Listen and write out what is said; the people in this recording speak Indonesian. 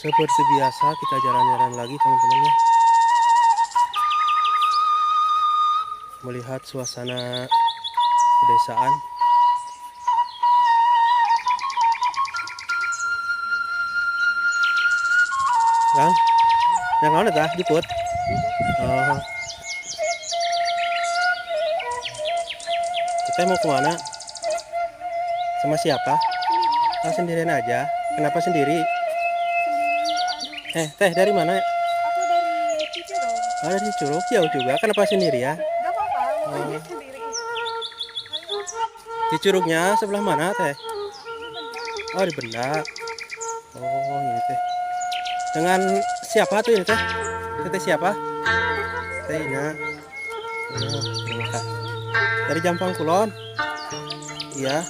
Seperti biasa kita jalan-jalan lagi teman-teman ya. Melihat suasana pedesaan. Kang, yang mana tah jemput? Oh, kita mau kemana? Sama siapa? Ah, sendirian aja. Kenapa sendiri? Teh dari mana? Aku dari Cicurug. Ada di Curug, jauh juga. Kenapa sendiri ya? Gak apa-apa, mau Oh, aja sendiri. di Curugnya sebelah mana teh? Di Benda. Oh, di Benda. Oh, ini teh. Dengan siapa tuh ini teh? Teh siapa? Teh Ina. Oh, terima kasih. Dari Jampang Kulon. Iya.